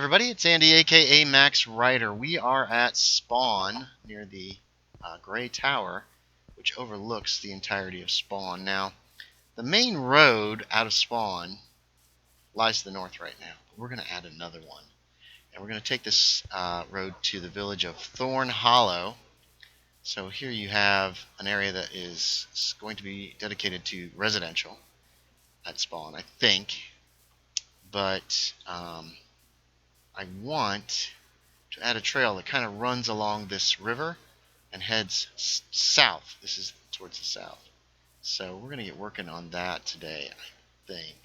everybody, it's Andy, aka Max Ryder. We are at Spawn near the Gray Tower, which overlooks the entirety of Spawn. Now, the main road out of Spawn lies to the north right now, but we're going to add another one. And we're going to take this road to the village of Thorn Hollow. So here you have an area that is going to be dedicated to residential at Spawn, I think. But I want to add a trail that kind of runs along this river and heads south. This is towards the south. So we're going to get working on that today, I think.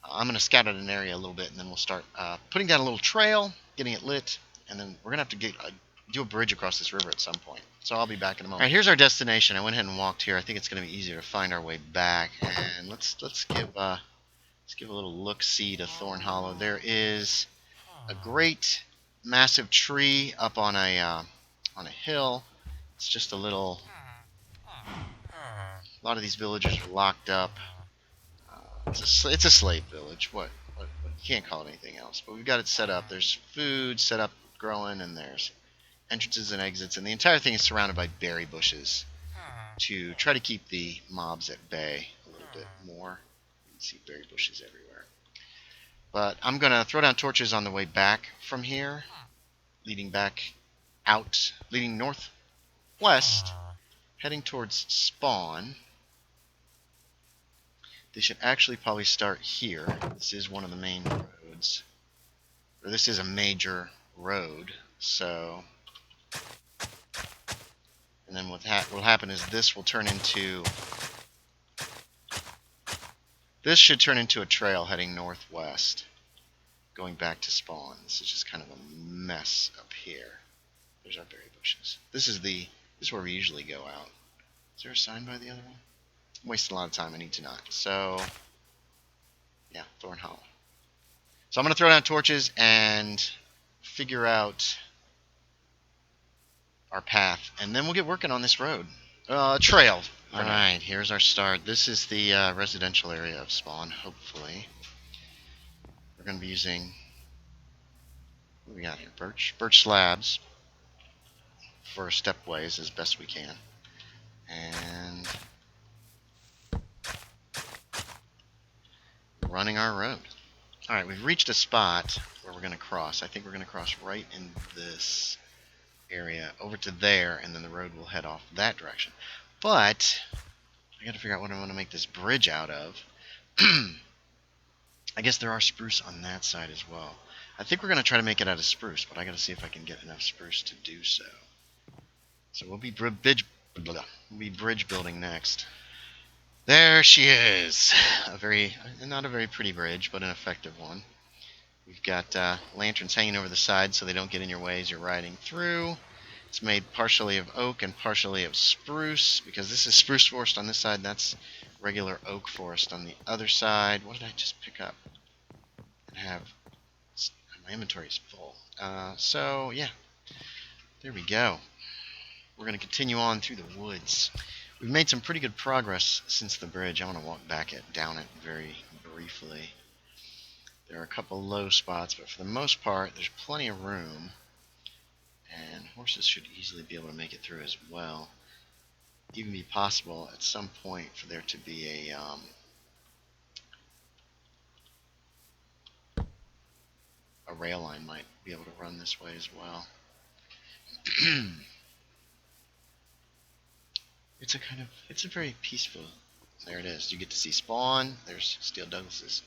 I'm going to scout out an area a little bit, and then we'll start putting down a little trail, getting it lit, and then we're going to have to do a bridge across this river at some point. So I'll be back in a moment. All right, here's our destination. I went ahead and walked here. I think it's going to be easier to find our way back. And let's give a little look-see to Thorn Hollow. There is a great massive tree up on a hill. It's just a little. A lot of these villagers are locked up. It's a slave village. What you can't call it anything else. But we've got it set up. There's food set up, growing, and there's entrances and exits, and the entire thing is surrounded by berry bushes to try to keep the mobs at bay a little bit more. You can see berry bushes everywhere. But I'm going to throw down torches on the way back from here, leading northwest, heading towards Spawn. They should actually probably start here. This is one of the main roads. Or this is a major road, so. And then what will happen is this will turn into. This should turn into a trail heading northwest, going back to Spawn. This is just kind of a mess up here. There's our berry bushes. This is where we usually go out. Is there a sign by the other one? I'm wasting a lot of time. I need to not. So, yeah, Thorn Hollow. So I'm going to throw down torches and figure out our path, and then we'll get working on this road. Trail. Alright, here's our start. This is the residential area of Spawn, hopefully. We're going to be using, what do we got here? Birch slabs for stepways as best we can. And running our road. Alright, we've reached a spot where we're going to cross. I think we're going to cross right in this area over to there, and then the road will head off that direction. But I got to figure out what I want to make this bridge out of. I guess there are spruce on that side as well. I think we're going to try to make it out of spruce, but I got to see if I can get enough spruce to do so. So we'll be bridge building next. There she is. Not a very pretty bridge, but an effective one. We've got lanterns hanging over the side so they don't get in your way as you're riding through. It's made partially of oak and partially of spruce, because this is spruce forest on this side, that's regular oak forest on the other side. What did I just pick up? My inventory is full. So, yeah. There we go. We're going to continue on through the woods. We've made some pretty good progress since the bridge. I want to walk down it very briefly. There are a couple low spots, but for the most part, there's plenty of room, and horses should easily be able to make it through as well. Even be possible at some point for there to be a rail line might be able to run this way as well. It's a very peaceful. There it is. You get to see Spawn. There's Steel Douglas's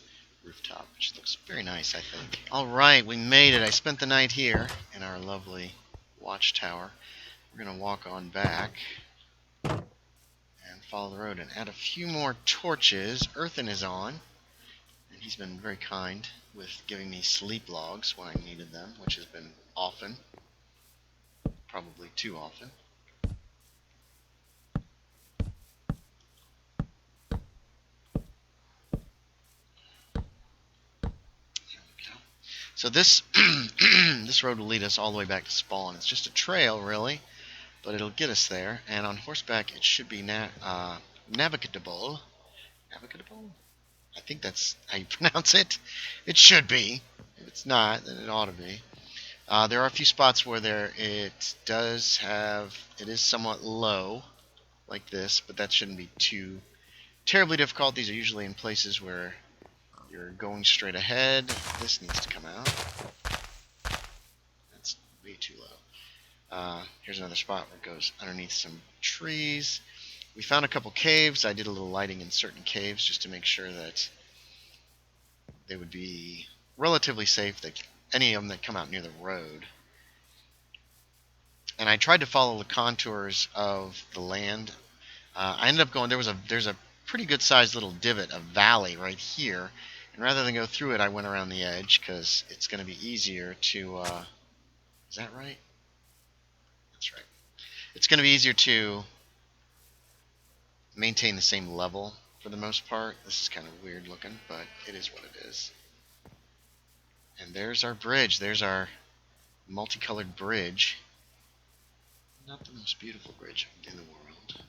rooftop, which looks very nice, I think. Alright, we made it. I spent the night here in our lovely watchtower. We're going to walk on back and follow the road and add a few more torches. Earthen is on, and he's been very kind with giving me sleep logs when I needed them, which has been often. Probably too often. So this this road will lead us all the way back to Spawn. It's just a trail, really, but it'll get us there. And on horseback, it should be navigable. Navigable? I think that's how you pronounce it. It should be. If it's not, then it ought to be. There are a few spots where it is somewhat low, like this, but that shouldn't be too terribly difficult. These are usually in places where you're going straight ahead. This needs to come out. That's way too low. Here's another spot where it goes underneath some trees. We found a couple caves. I did a little lighting in certain caves just to make sure that they would be relatively safe, that any of them that come out near the road. And I tried to follow the contours of the land. I ended up going, there's a pretty good sized little divot, a valley right here, and rather than go through it, I went around the edge because it's going to be easier to, is that right? That's right. It's going to be easier to maintain the same level for the most part. This is kind of weird looking, but it is what it is. And there's our bridge. There's our multicolored bridge. Not the most beautiful bridge in the world.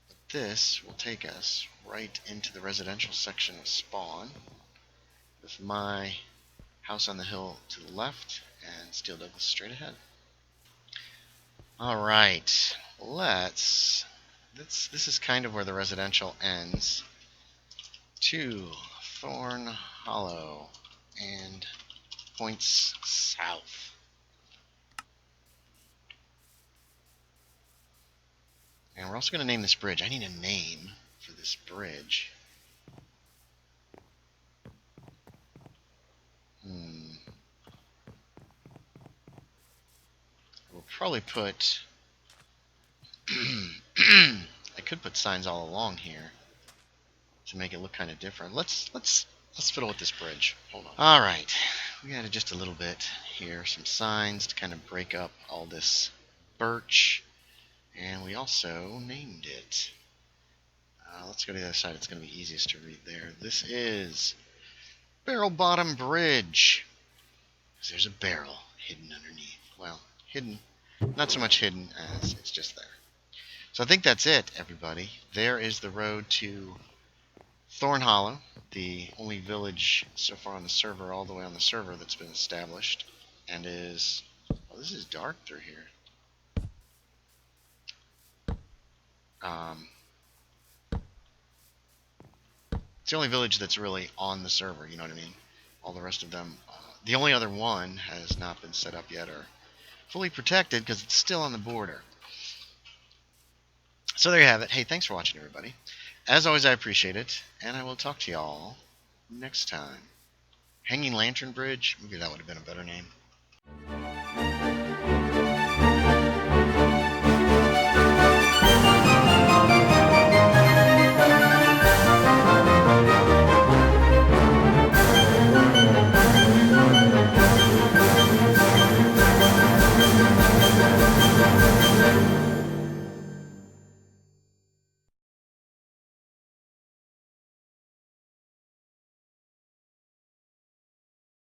But this will take us right into the residential section of Spawn, with my house on the hill to the left and Steel Douglas straight ahead. Alright, this is kind of where the residential ends. To Thorn Hollow and points south. And we're also going to name this bridge. I need a name for this bridge. We'll probably put... I could put signs all along here to make it look kind of different. Let's fiddle with this bridge. Hold on. All right, we added just a little bit here, some signs to kind of break up all this birch, and we also named it. Let's go to the other side. It's going to be easiest to read there. This is Barrel Bottom Bridge, because there's a barrel hidden underneath. Well, hidden, not so much hidden as it's just there. So I think that's it, everybody. There is the road to Thorn Hollow, the only village so far on the server, all the way on the server, that's been established, and is... Oh, this is dark through here. It's the only village that's really on the server, you know what I mean? All the rest of them, the only other one has not been set up yet or fully protected because it's still on the border. So there you have it. Hey, thanks for watching, everybody. As always, I appreciate it, and I will talk to y'all next time. Hanging Lantern Bridge? Maybe that would have been a better name.